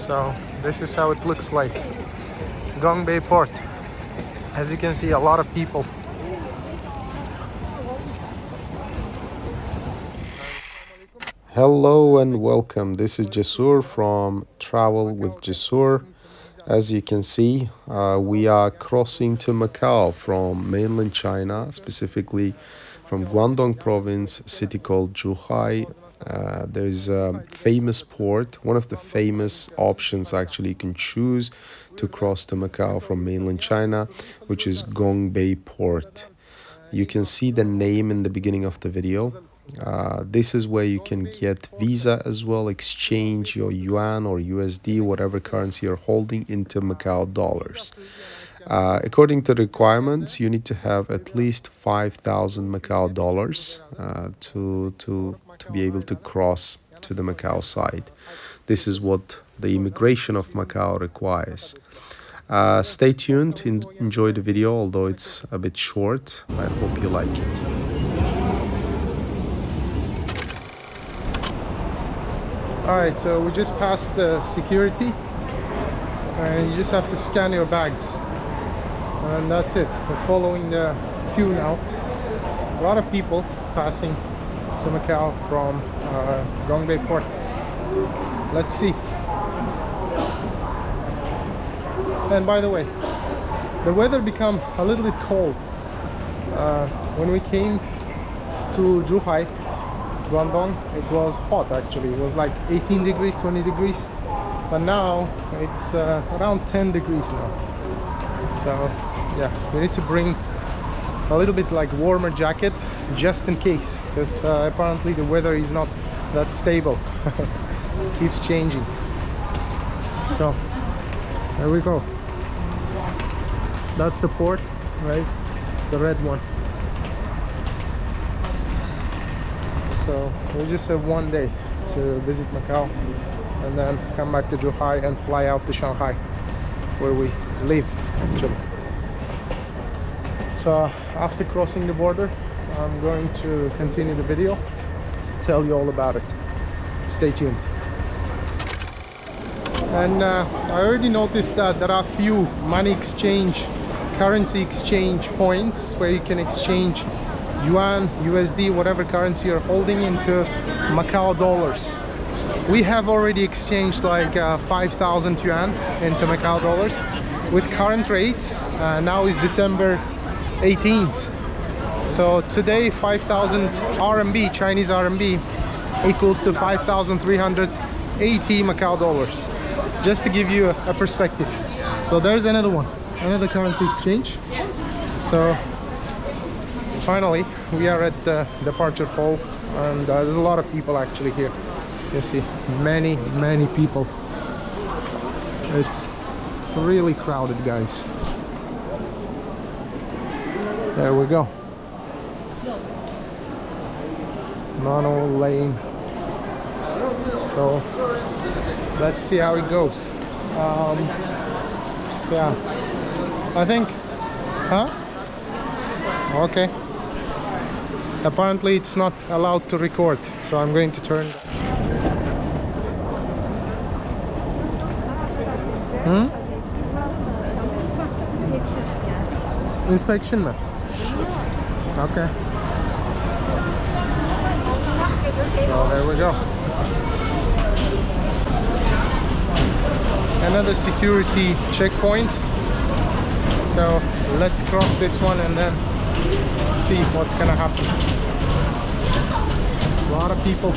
So this is how it looks like. Gongbei port. As you can see, a lot of people. Hello and welcome. This is Jasur from Travel with Jasur. As you can see, we are crossing to Macau from mainland China, specifically from Guangdong province, a city called Zhuhai. There's a famous port, one of the famous options actually you can choose to cross to Macau from mainland China, which is Gongbei Port. You can see the name in the beginning of the video. This is where you can get visa as well, exchange your yuan or USD, whatever currency you're holding, into Macau dollars. According to the requirements, you need to have at least 5,000 Macau dollars to be able to cross to the Macau side. This is what the immigration of Macau requires. Stay tuned, enjoy the video, although it's a bit short. I hope you like it. Alright, so we just passed the security and you just have to scan your bags. And that's it. We're following the queue now. A lot of people passing to Macau from Gongbei Port. Let's see. And by the way, the weather became a little bit cold. When we came to Zhuhai, Guangdong, it was hot actually. It was like 18 degrees, 20 degrees. But now it's around 10 degrees now. So yeah, we need to bring a little bit like warmer jacket just in case, because apparently the weather is not that stable. Keeps changing. So there we go. That's the port, right? The red one. So we just have one day to visit Macau and then come back to Zhuhai and fly out to Shanghai, where we live actually. So after crossing the border, I'm going to continue the video, tell you all about it. Stay tuned. And I already noticed that there are a few money exchange, currency exchange points where you can exchange yuan, USD, whatever currency you're holding, into Macau dollars. We have already exchanged like 5,000 yuan into Macau dollars. With current rates, now is December 18th. So today 5,000 RMB, Chinese RMB, equals to 5,380 Macau dollars. Just to give you a perspective. So there's another one, another currency exchange. So finally we are at the departure hall, and there's a lot of people actually here. You see many people. It's really crowded, guys. There we go. Mono lane. So let's see how it goes. Yeah, I think, okay. Apparently it's not allowed to record, so I'm going to turn. Inspection, man. Okay. So there we go. Another security checkpoint. So let's cross this one and then see what's gonna happen. A lot of people.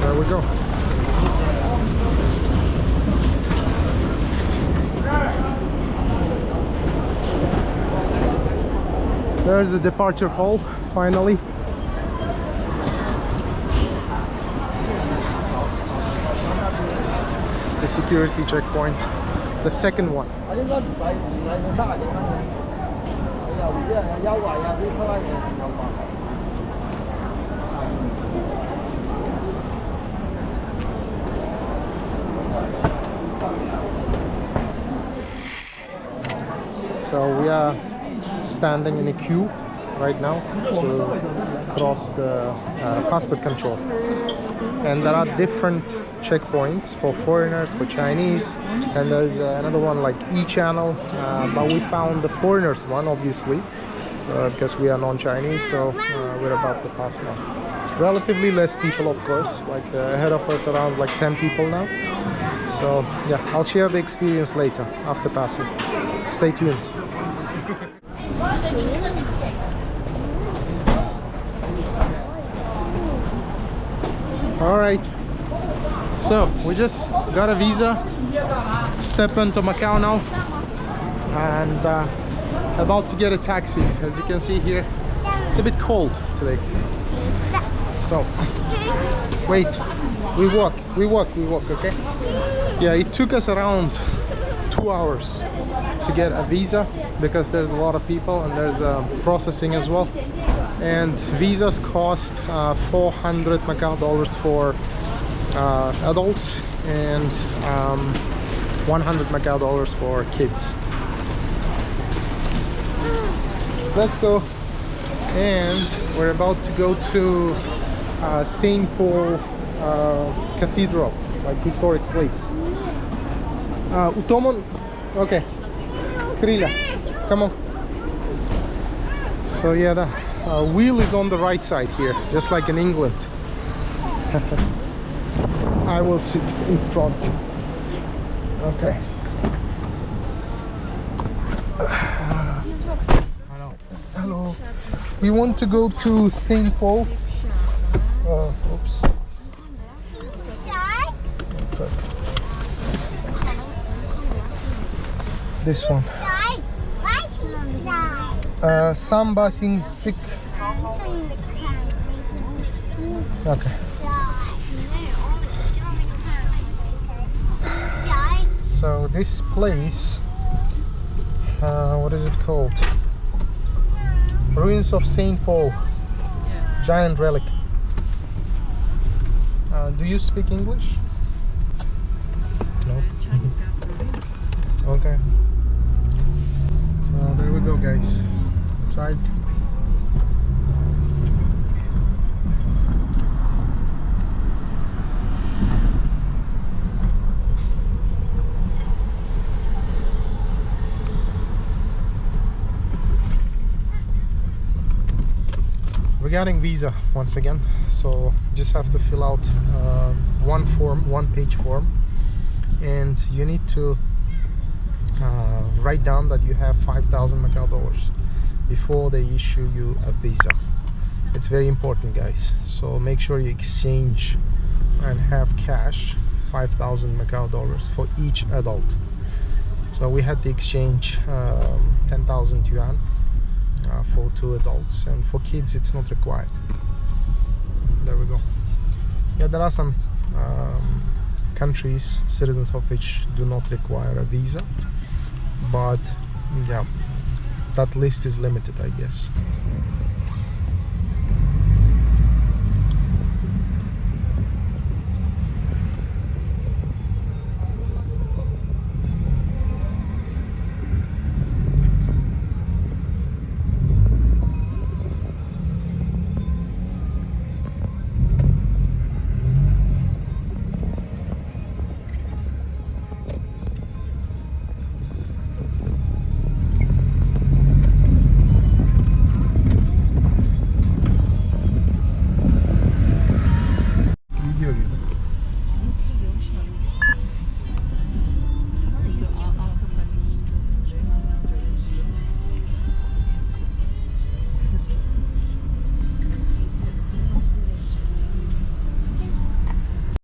There we go. There's a departure hall, finally. It's the security checkpoint, the second one. So we are standing in a queue right now to cross the passport control. And there are different checkpoints for foreigners, for Chinese, and there's another one like e-channel, but we found the foreigners one, obviously, so, because we are non-Chinese, so we're about to pass now. Relatively less people, of course, like ahead of us around like 10 people now. So yeah, I'll share the experience later after passing. Stay tuned. All right, so we just got a visa, step into Macau now, and about to get a taxi. As you can see here, it's a bit cold today. So wait, we walk, okay? Yeah, it took us around 2 hours to get a visa because there's a lot of people and there's processing as well. And visas cost 400 Macau dollars for adults and 100 Macau dollars for kids. Let's go. And we're about to go to St. Paul Cathedral, like historic place. Utomon, okay. Krila, come on. So yeah, the wheel is on the right side here, just like in England. I will sit in front. Okay. Hello. We want to go to St. Paul. Oops. This one. Samba Sing Sik. Okay. So this place, what is it called? Ruins of St. Paul. Giant relic. Do you speak English? No. Okay. So there we go, guys. Outside. Regarding visa, once again, so just have to fill out one page form, and you need to write down that you have 5,000 Macau dollars before they issue you a visa. It's very important, guys, so make sure you exchange and have cash 5,000 Macau dollars for each adult. So we had to exchange 10,000 yuan for 2 adults, and for kids it's not required. There we go. Yeah, there are some countries, citizens of which do not require a visa, but yeah, that list is limited, I guess.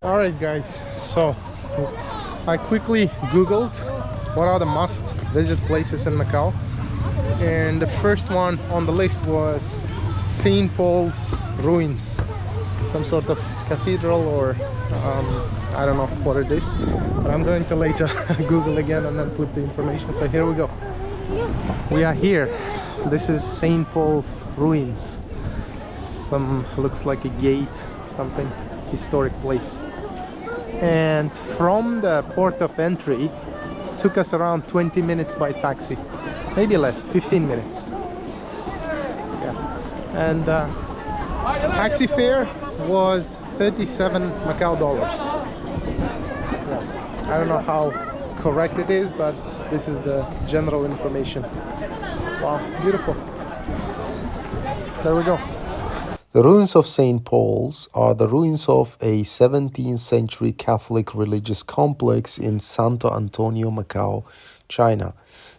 Alright guys, so I quickly googled what are the must visit places in Macau, and the first one on the list was St. Paul's ruins, some sort of cathedral, or I don't know what it is, but I'm going to later Google again and then put the information. So here we go. We are here. This is St. Paul's ruins. Some looks like a gate, something historic place. And from the port of entry took us around 20 minutes by taxi, maybe less, 15 minutes. Yeah. And taxi fare was 37 Macau dollars. Yeah. I don't know how correct it is, but this is the general information. Wow, beautiful. There we go. The ruins of St. Paul's are the ruins of a 17th century Catholic religious complex in Santo Antonio, Macau, China.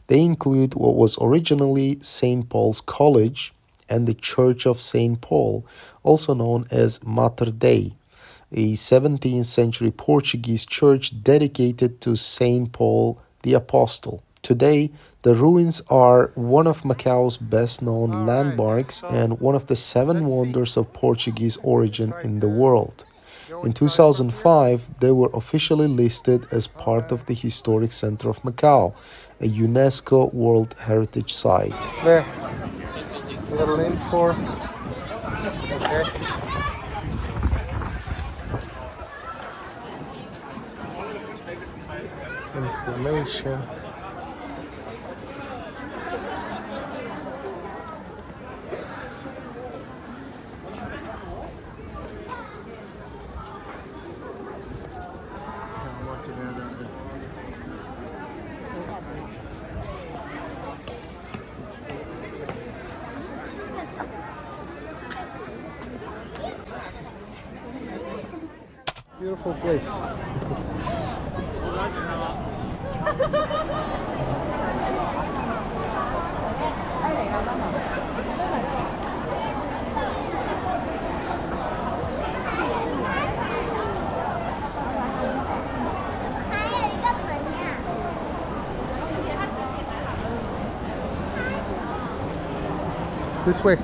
They include what was originally St. Paul's College and the Church of St. Paul, also known as Mater Dei, a 17th century Portuguese church dedicated to St. Paul the Apostle. Today, the ruins are one of Macau's best-known landmarks and one of the seven wonders of Portuguese origin in the world. In 2005, they were officially listed as part of the Historic Center of Macau, a UNESCO World Heritage Site. There. A little info. Okay. Information. Beautiful place. This way.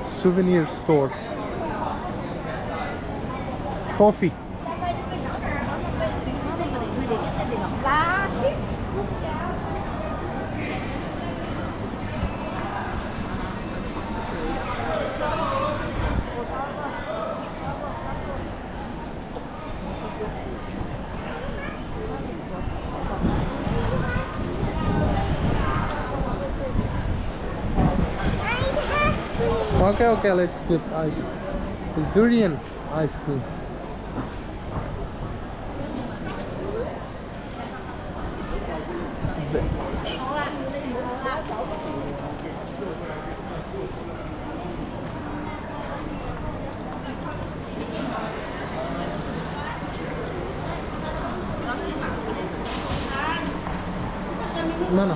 Souvenir store. Coffee. Okay, let's get ice. It's durian ice cream. Mana?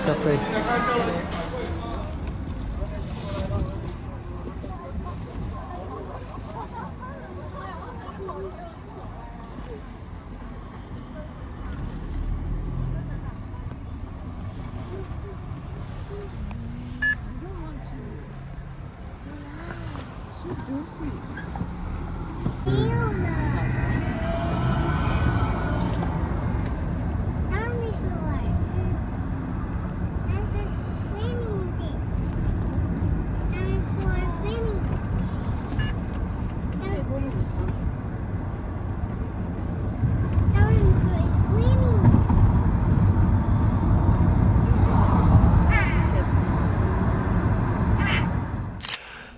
Cafe.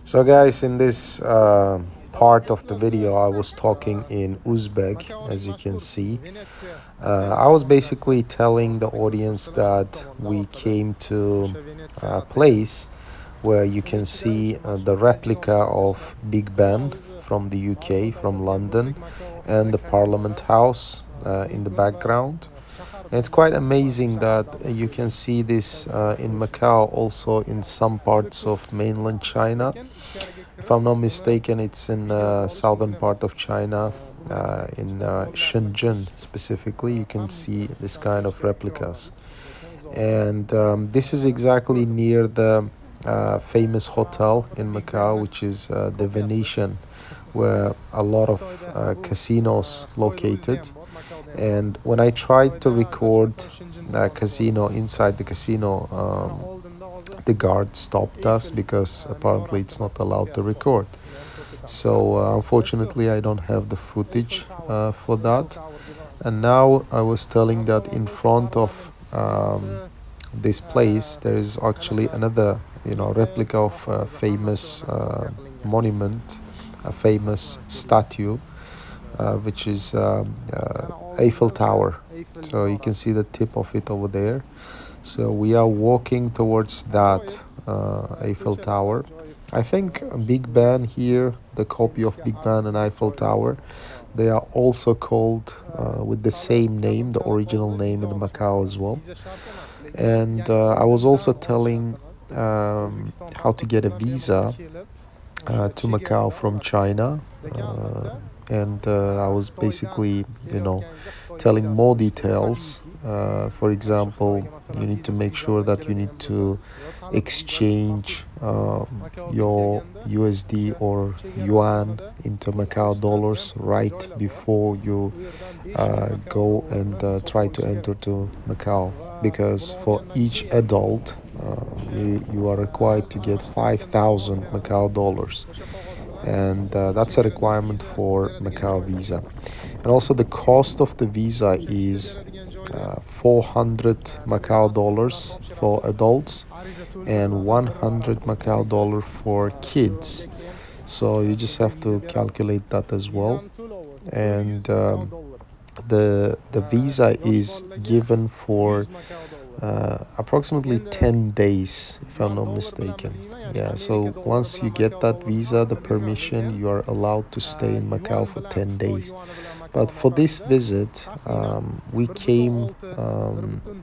So guys, in this part of the video, I was talking in Uzbek, as you can see. I was basically telling the audience that we came to a place where you can see the replica of Big Ben from the UK, from London, and the Parliament House in the background. And it's quite amazing that you can see this in Macau, also in some parts of mainland China. If I'm not mistaken, it's in southern part of China, in Shenzhen specifically. You can see this kind of replicas. And this is exactly near the famous hotel in Macau, which is the Venetian where a lot of casinos located. And when I tried to record a casino inside the casino, the guard stopped us because apparently it's not allowed to record. So unfortunately, I don't have the footage for that. And now I was telling that in front of this place, there is actually another, replica of a famous monument, a famous statue, which is Eiffel Tower. So you can see the tip of it over there. So we are walking towards that Eiffel Tower. I think Big Ben here, the copy of Big Ben and Eiffel Tower, they are also called with the same name, the original name in Macau as well. And I was also telling how to get a visa to Macau from China. And I was basically, telling more details. For example, you need to make sure that you need to exchange your USD or yuan into Macau dollars right before you go and try to enter to Macau, because for each adult you are required to get 5,000 Macau dollars, and that's a requirement for Macau visa. And also the cost of the visa is 400 Macau dollars for adults and 100 Macau dollar for kids. So you just have to calculate that as well. And the visa is given for approximately 10 days, if I'm not mistaken. Yeah, so once you get that visa, the permission, you are allowed to stay in Macau for 10 days. But for this visit, we came,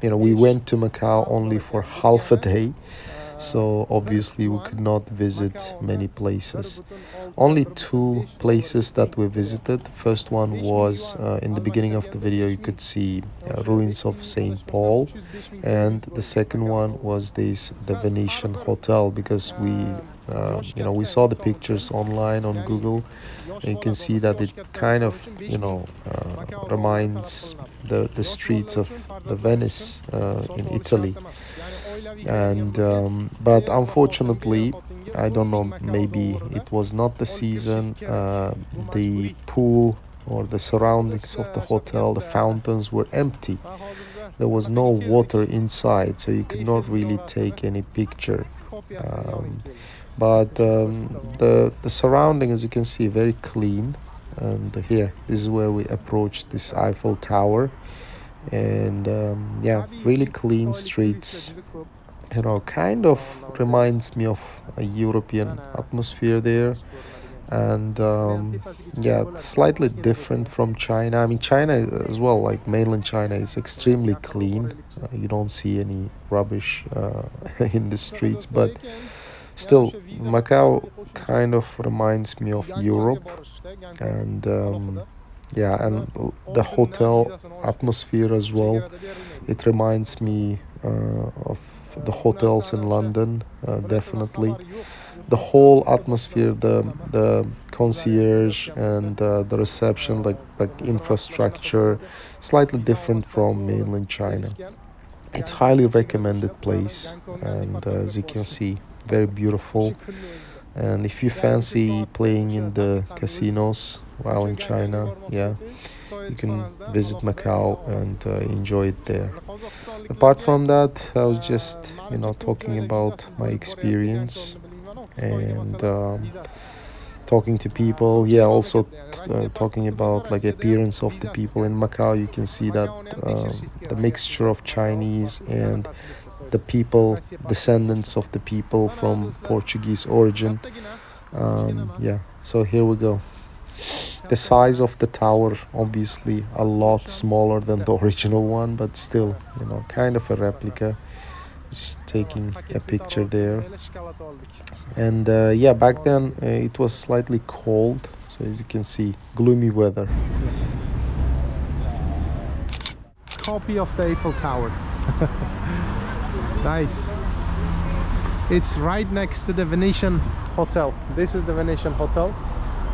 we went to Macau only for half a day. So obviously we could not visit many places. Only two places that we visited. First one was in the beginning of the video, you could see ruins of St. Paul, and the second one was the Venetian hotel, because we saw the pictures online on Google, and you can see that it kind of reminds the streets of the Venice in Italy. And but unfortunately, I don't know, maybe it was not the season. The pool or the surroundings of the hotel, the fountains were empty. There was no water inside, so you could not really take any picture. um, but the surrounding, as you can see, very clean. And here, this is where we approached this Eiffel Tower. And yeah, really clean streets. Kind of reminds me of a European atmosphere there. And yeah, it's slightly different from China. I mean, China as well, like mainland China, is extremely clean. You don't see any rubbish in the streets, but still, Macau kind of reminds me of Europe. And yeah, and the hotel atmosphere as well, it reminds me of the hotels in London, definitely. The whole atmosphere, the concierge and the reception, like infrastructure, slightly different from mainland China. It's highly recommended place, and as you can see, very beautiful. And if you fancy playing in the casinos while in China, yeah, you can visit Macau and enjoy it there. Apart from that, I was just, talking about my experience and talking to people. Yeah, also talking about like appearance of the people in Macau. You can see that the mixture of Chinese and the people, descendants of the people from Portuguese origin. Yeah, so here we go. The size of the tower, obviously a lot smaller than the original one, but still, kind of a replica. Just taking a picture there. And yeah, back then it was slightly cold, so as you can see, gloomy weather. Copy of the Eiffel Tower. Nice. It's right next to the Venetian hotel. This is the Venetian hotel.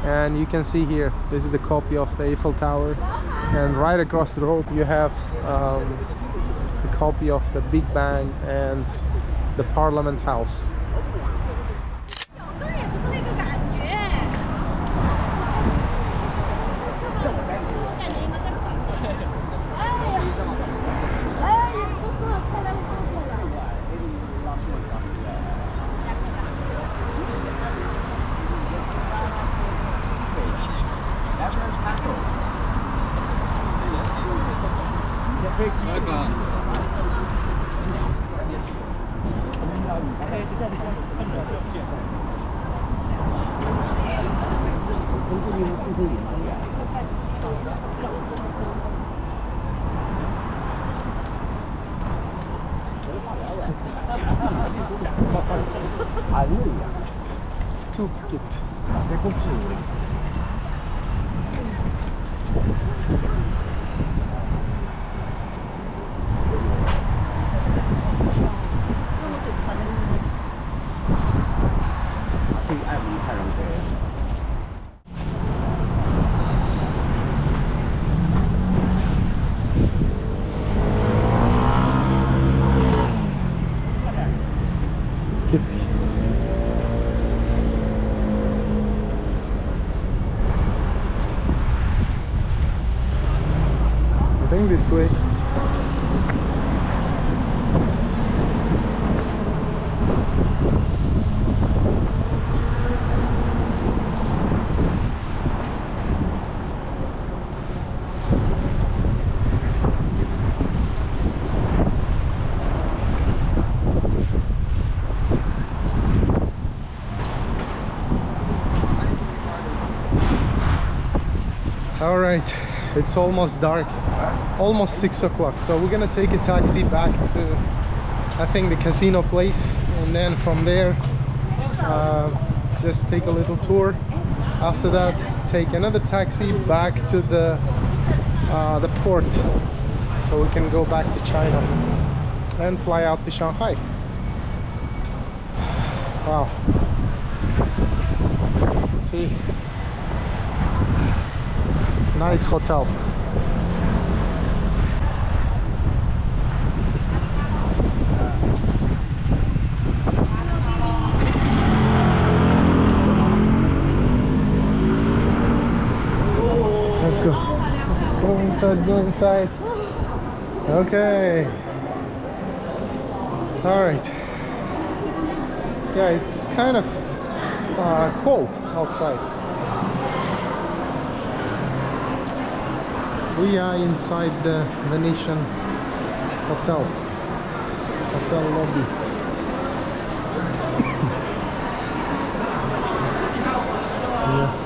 And you can see here, this is the copy of the Eiffel Tower, and right across the road you have the copy of the Big Ben and the Parliament House. Toolkit. Kitty. I think this way. All right, it's almost dark, almost 6 o'clock, so we're gonna take a taxi back to, I think, the casino place, and then from there just take a little tour. After that, take another taxi back to the port, so we can go back to China and fly out to Shanghai. Wow, see, nice hotel. Let's go. Go inside, go inside. Okay. All right. Yeah, it's kind of cold outside. We are inside the Venetian hotel lobby. Yeah.